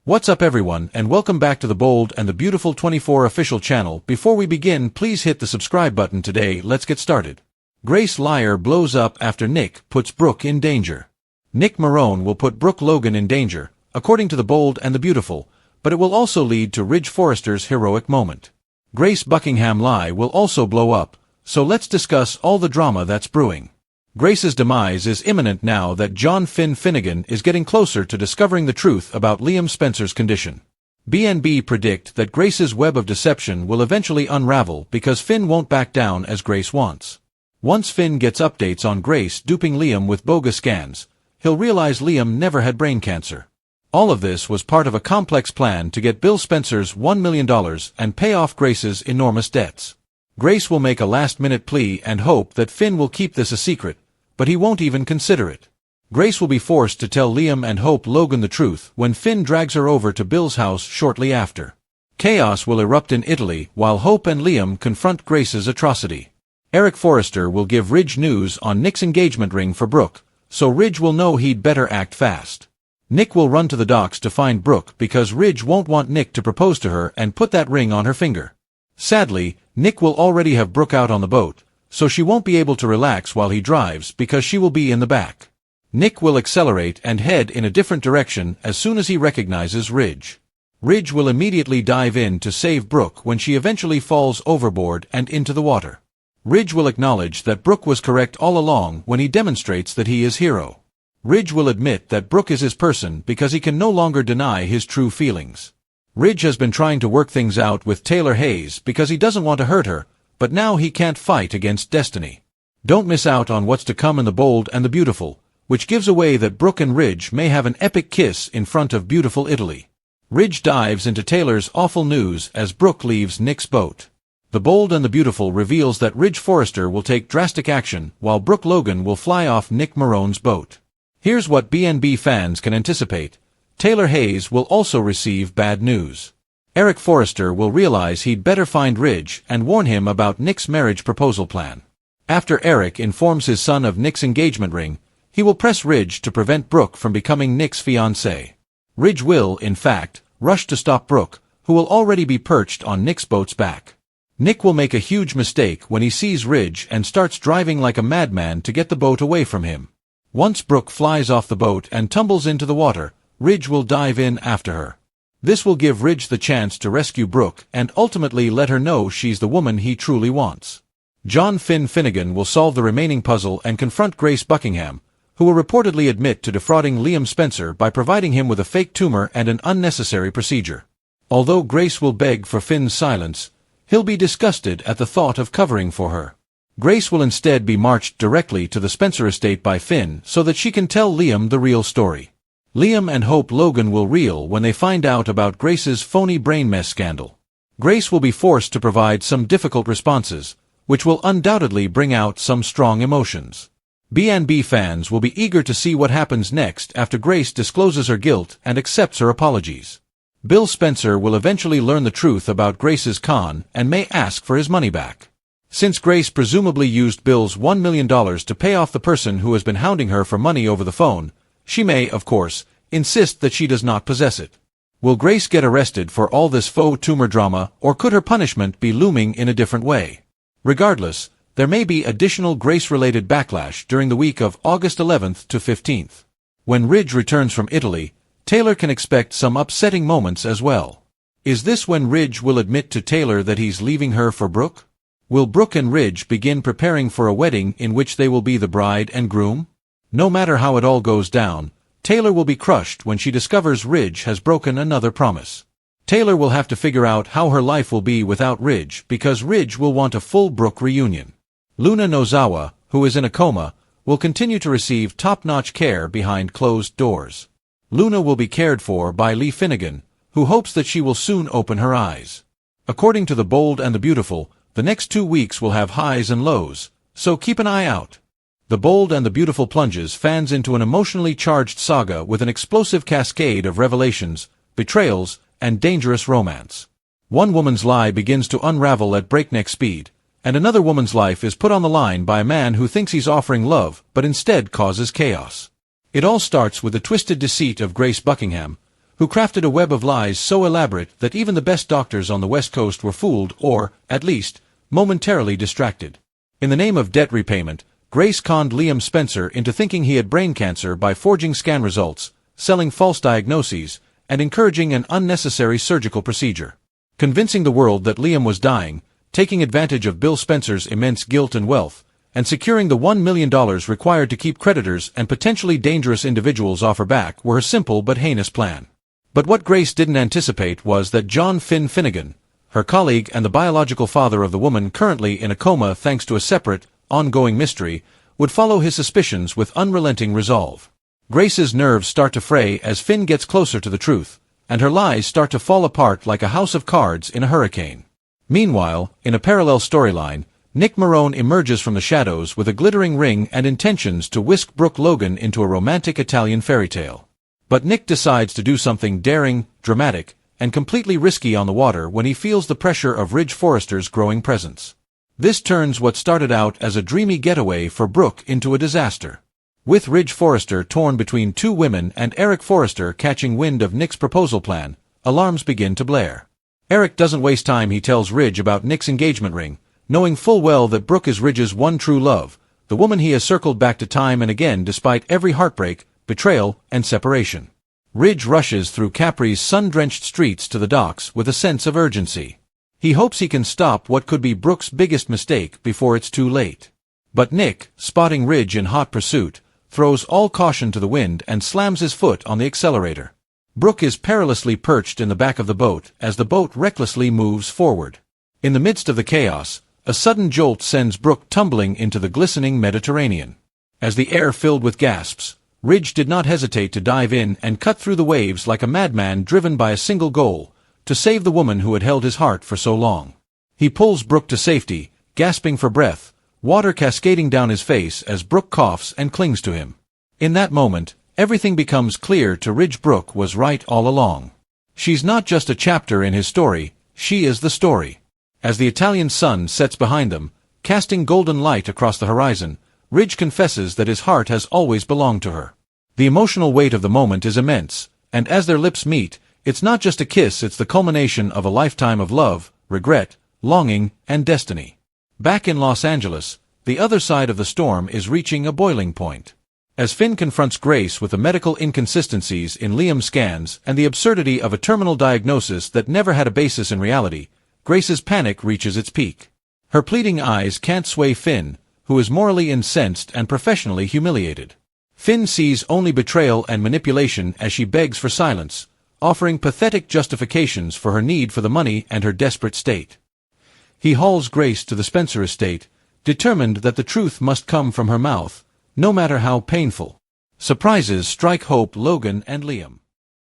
What's up everyone, and welcome back to the Bold and the Beautiful 24 official channel. Before we begin, please hit the subscribe button today. Let's get started. Grace Liar blows up after Nick puts Brooke in danger. Nick Marone will put Brooke Logan in danger, according to the Bold and the Beautiful, but it will also lead to Ridge Forrester's heroic moment. Grace Buckingham lie will also blow up, so let's discuss all the drama that's brewing. Grace's demise is imminent now that John Finn Finnegan is getting closer to discovering the truth about Liam Spencer's condition. BNB predict that Grace's web of deception will eventually unravel because Finn won't back down as Grace wants. Once Finn gets updates on Grace duping Liam with bogus scans, he'll realize Liam never had brain cancer. All of this was part of a complex plan to get Bill Spencer's $1 million and pay off Grace's enormous debts. Grace will make a last-minute plea and hope that Finn will keep this a secret, but he won't even consider it. Grace will be forced to tell Liam and Hope Logan the truth when Finn drags her over to Bill's house shortly after. Chaos will erupt in Italy while Hope and Liam confront Grace's atrocity. Eric Forrester will give Ridge news on Nick's engagement ring for Brooke, so Ridge will know he'd better act fast. Nick will run to the docks to find Brooke because Ridge won't want Nick to propose to her and put that ring on her finger. Sadly, Nick will already have Brooke out on the boat, so she won't be able to relax while he drives because she will be in the back. Nick will accelerate and head in a different direction as soon as he recognizes Ridge. Ridge will immediately dive in to save Brooke when she eventually falls overboard and into the water. Ridge will acknowledge that Brooke was correct all along when he demonstrates that he is hero. Ridge will admit that Brooke is his person because he can no longer deny his true feelings. Ridge has been trying to work things out with Taylor Hayes because he doesn't want to hurt her, but now he can't fight against destiny. Don't miss out on what's to come in the Bold and the Beautiful, which gives away that Brooke and Ridge may have an epic kiss in front of beautiful Italy. Ridge dives into Taylor's awful news as Brooke leaves Nick's boat. The Bold and the Beautiful reveals that Ridge Forrester will take drastic action while Brooke Logan will fly off Nick Marone's boat. Here's what BNB fans can anticipate. Taylor Hayes will also receive bad news. Eric Forrester will realize he'd better find Ridge and warn him about Nick's marriage proposal plan. After Eric informs his son of Nick's engagement ring, he will press Ridge to prevent Brooke from becoming Nick's fiancée. Ridge will, in fact, rush to stop Brooke, who will already be perched on Nick's boat's back. Nick will make a huge mistake when he sees Ridge and starts driving like a madman to get the boat away from him. Once Brooke flies off the boat and tumbles into the water, Ridge will dive in after her. This will give Ridge the chance to rescue Brooke and ultimately let her know she's the woman he truly wants. John Finn Finnegan will solve the remaining puzzle and confront Grace Buckingham, who will reportedly admit to defrauding Liam Spencer by providing him with a fake tumor and an unnecessary procedure. Although Grace will beg for Finn's silence, he'll be disgusted at the thought of covering for her. Grace will instead be marched directly to the Spencer estate by Finn so that she can tell Liam the real story. Liam and Hope Logan will reel when they find out about Grace's phony brain mess scandal. Grace will be forced to provide some difficult responses, which will undoubtedly bring out some strong emotions. BNB fans will be eager to see what happens next after Grace discloses her guilt and accepts her apologies. Bill Spencer will eventually learn the truth about Grace's con and may ask for his money back. Since Grace presumably used Bill's $1 million to pay off the person who has been hounding her for money over the phone, she may, of course, insist that she does not possess it. Will Grace get arrested for all this faux tumor drama, or could her punishment be looming in a different way? Regardless, there may be additional Grace-related backlash during the week of August 11th to 15th. When Ridge returns from Italy, Taylor can expect some upsetting moments as well. Is this when Ridge will admit to Taylor that he's leaving her for Brooke? Will Brooke and Ridge begin preparing for a wedding in which they will be the bride and groom? No matter how it all goes down, Taylor will be crushed when she discovers Ridge has broken another promise. Taylor will have to figure out how her life will be without Ridge because Ridge will want a full Brooke reunion. Luna Nozawa, who is in a coma, will continue to receive top-notch care behind closed doors. Luna will be cared for by Lee Finnegan, who hopes that she will soon open her eyes. According to the Bold and the Beautiful, the next 2 weeks will have highs and lows, so keep an eye out. The Bold and the Beautiful plunges fans into an emotionally charged saga with an explosive cascade of revelations, betrayals, and dangerous romance. One woman's lie begins to unravel at breakneck speed, and another woman's life is put on the line by a man who thinks he's offering love but instead causes chaos. It all starts with the twisted deceit of Grace Buckingham, who crafted a web of lies so elaborate that even the best doctors on the West Coast were fooled or, at least, momentarily distracted. In the name of debt repayment, Grace conned Liam Spencer into thinking he had brain cancer by forging scan results, selling false diagnoses, and encouraging an unnecessary surgical procedure. Convincing the world that Liam was dying, taking advantage of Bill Spencer's immense guilt and wealth, and securing the $1 million required to keep creditors and potentially dangerous individuals off her back were her simple but heinous plan. But what Grace didn't anticipate was that John Finn Finnegan, her colleague and the biological father of the woman currently in a coma thanks to a separate, ongoing mystery, would follow his suspicions with unrelenting resolve. Grace's nerves start to fray as Finn gets closer to the truth, and her lies start to fall apart like a house of cards in a hurricane. Meanwhile, in a parallel storyline, Nick Marone emerges from the shadows with a glittering ring and intentions to whisk Brooke Logan into a romantic Italian fairy tale. But Nick decides to do something daring, dramatic, and completely risky on the water when he feels the pressure of Ridge Forrester's growing presence. This turns what started out as a dreamy getaway for Brooke into a disaster. With Ridge Forrester torn between two women and Eric Forrester catching wind of Nick's proposal plan, alarms begin to blare. Eric doesn't waste time. He tells Ridge about Nick's engagement ring, knowing full well that Brooke is Ridge's one true love, the woman he has circled back to time and again despite every heartbreak, betrayal, and separation. Ridge rushes through Capri's sun-drenched streets to the docks with a sense of urgency. He hopes he can stop what could be Brooke's biggest mistake before it's too late. But Nick, spotting Ridge in hot pursuit, throws all caution to the wind and slams his foot on the accelerator. Brooke is perilously perched in the back of the boat as the boat recklessly moves forward. In the midst of the chaos, a sudden jolt sends Brooke tumbling into the glistening Mediterranean. As the air filled with gasps, Ridge did not hesitate to dive in and cut through the waves like a madman driven by a single goal, to save the woman who had held his heart for so long. He pulls Brooke to safety, gasping for breath, water cascading down his face as Brooke coughs and clings to him. In that moment, everything becomes clear to Ridge. Brooke was right all along. She's not just a chapter in his story, she is the story. As the Italian sun sets behind them, casting golden light across the horizon, Ridge confesses that his heart has always belonged to her. The emotional weight of the moment is immense, and as their lips meet, it's not just a kiss, it's the culmination of a lifetime of love, regret, longing, and destiny. Back in Los Angeles, the other side of the storm is reaching a boiling point. As Finn confronts Grace with the medical inconsistencies in Liam's scans and the absurdity of a terminal diagnosis that never had a basis in reality, Grace's panic reaches its peak. Her pleading eyes can't sway Finn, who is morally incensed and professionally humiliated. Finn sees only betrayal and manipulation as she begs for silence, offering pathetic justifications for her need for the money and her desperate state. He hauls Grace to the Spencer estate, determined that the truth must come from her mouth, no matter how painful. Surprises strike Hope, Logan, and Liam.